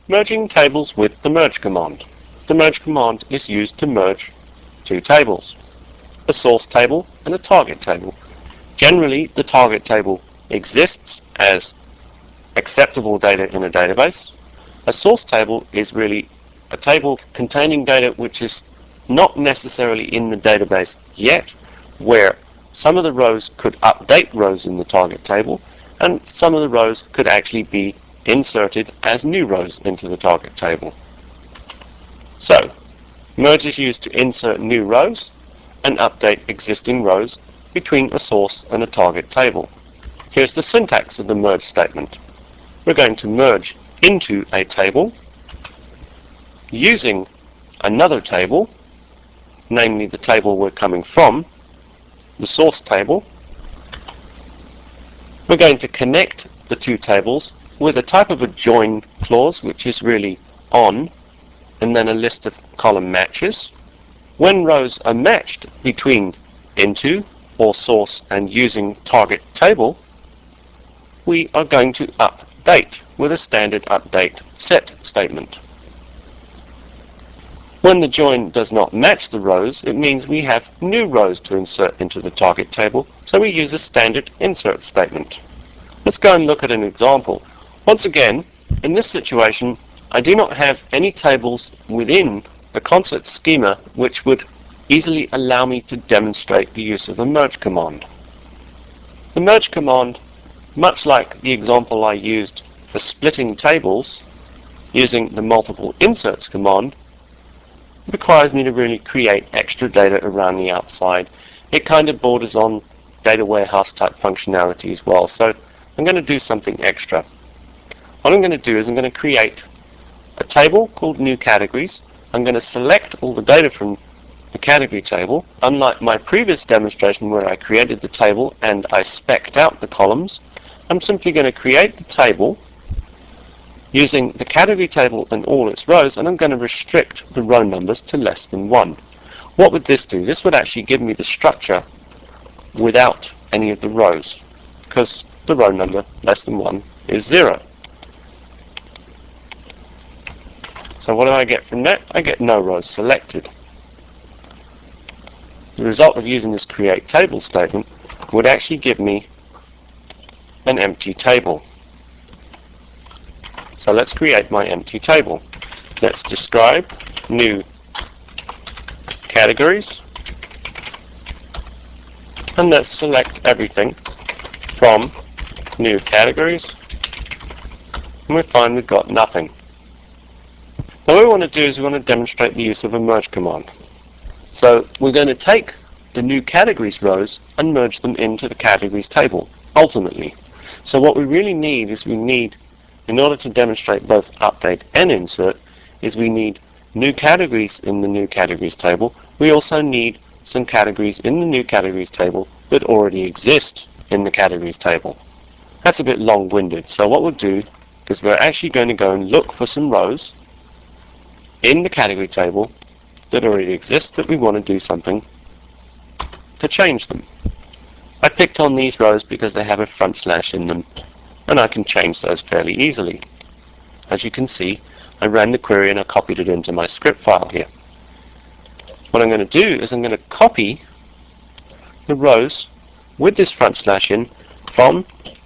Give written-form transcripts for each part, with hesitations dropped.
Merging tables with the merge command. The merge command is used to merge two tables, a source table and a target table. Generally, the target table exists as acceptable data in a database. A source table is really a table containing data which is not necessarily in the database yet, where some of the rows could update rows in the target table, and some of the rows could actually be inserted as new rows into the target table. So, merge is used to insert new rows and update existing rows between a source and a target table. Here's the syntax of the merge statement. We're going to merge into a table using another table, namely the table we're coming from, the source table. We're going to connect the two tables with a type of a join clause, which is really on, and then a list of column matches. When rows are matched between into or source and using target table, we are going to update with a standard update set statement. When the join does not match the rows, it means we have new rows to insert into the target table, so we use a standard insert statement. Let's go and look at an example. Once again, in this situation, I do not have any tables within the concert schema which would easily allow me to demonstrate the use of a merge command. The merge command, much like the example I used for splitting tables using the multiple inserts command, requires me to really create extra data around the outside. It kind of borders on data warehouse type functionality as well, so I'm going to do something extra. What I'm going to do is I'm going to create a table called new categories. I'm going to select all the data from the category table. Unlike my previous demonstration where I created the table and I spec'd out the columns, I'm simply going to create the table using the category table and all its rows, and I'm going to restrict the row numbers to less than 1. What would this do? This would actually give me the structure without any of the rows, because the row number less than 1 is 0. So what do I get from that? I get no rows selected. The result of using this create table statement would actually give me an empty table. So let's create my empty table. Let's describe new categories, and let's select everything from new categories, and we find we've got nothing. Now what we want to do is we want to demonstrate the use of a merge command. So we're going to take the new categories rows and merge them into the categories table, ultimately. So what we really need is in order to demonstrate both update and insert, is we need new categories in the new categories table. We also need some categories in the new categories table that already exist in the categories table. That's a bit long-winded, so what we'll do is we're actually going to go and look for some rows in the category table that already exist that we want to do something to change them. I picked on these rows because they have a front slash in them, and I can change those fairly easily. As you can see, I ran the query and I copied it into my script file here. What I'm going to do is I'm going to copy the rows with this front slash in from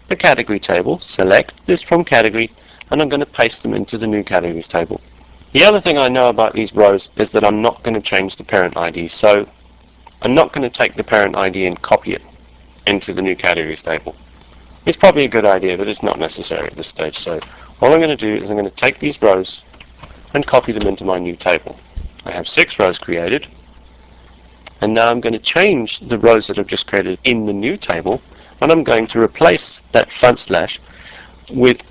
the category table, select this from category, and I'm going to paste them into the new categories table. The other thing I know about these rows is that I'm not going to change the parent ID, so I'm not going to take the parent ID and copy it into the new categories table. It's probably a good idea, but it's not necessary at this stage. So all I'm going to do is I'm going to take these rows and copy them into my new table. I have 6 rows created, and now I'm going to change the rows that I've just created in the new table, and I'm going to replace that front slash with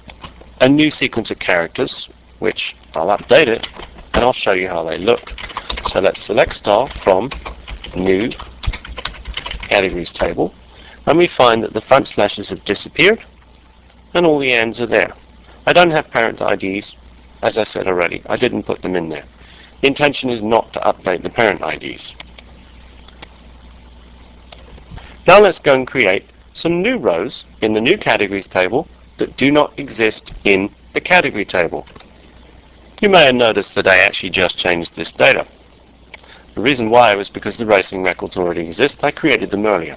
a new sequence of characters, which I'll update it, and I'll show you how they look. So let's select star from new categories table, and we find that the front slashes have disappeared and all the ands are there. I don't have parent IDs, as I said already. I didn't put them in there. The intention is not to update the parent IDs. Now let's go and create some new rows in the new categories table that do not exist in the category table. You may have noticed that I actually just changed this data. The reason why was because the racing records already exist. I created them earlier.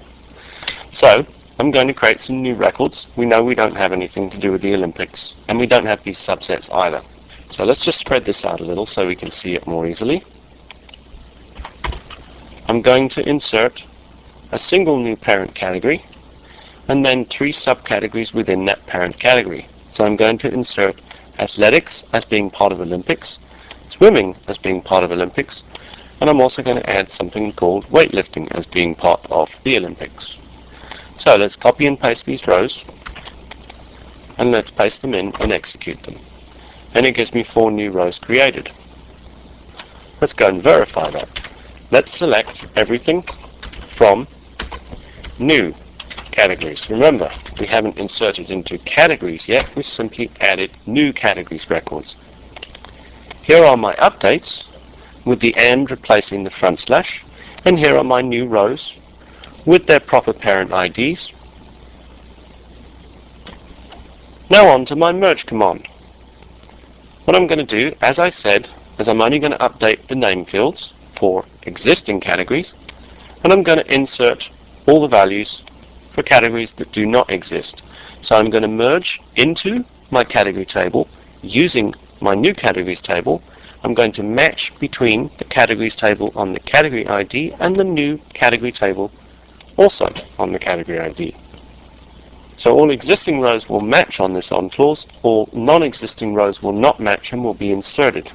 So I'm going to create some new records. We know we don't have anything to do with the Olympics, and we don't have these subsets either. So let's just spread this out a little so we can see it more easily. I'm going to insert a single new parent category and then 3 subcategories within that parent category. So I'm going to insert athletics as being part of Olympics, swimming as being part of Olympics, and I'm also going to add something called weightlifting as being part of the Olympics. So let's copy and paste these rows, and let's paste them in and execute them. And it gives me 4 new rows created. Let's go and verify that. Let's select everything from new categories. Remember, we haven't inserted into categories yet, we've simply added new categories records. Here are my updates with the and replacing the front slash, and here are my new rows with their proper parent IDs. Now on to my merge command. What I'm going to do, as I said, is I'm only going to update the name fields for existing categories, and I'm going to insert all the values for categories that do not exist. So I'm going to merge into my category table using my new categories table. I'm going to match between the categories table on the category ID and the new category table also on the category ID. So all existing rows will match on this on clause, all non-existing rows will not match and will be inserted.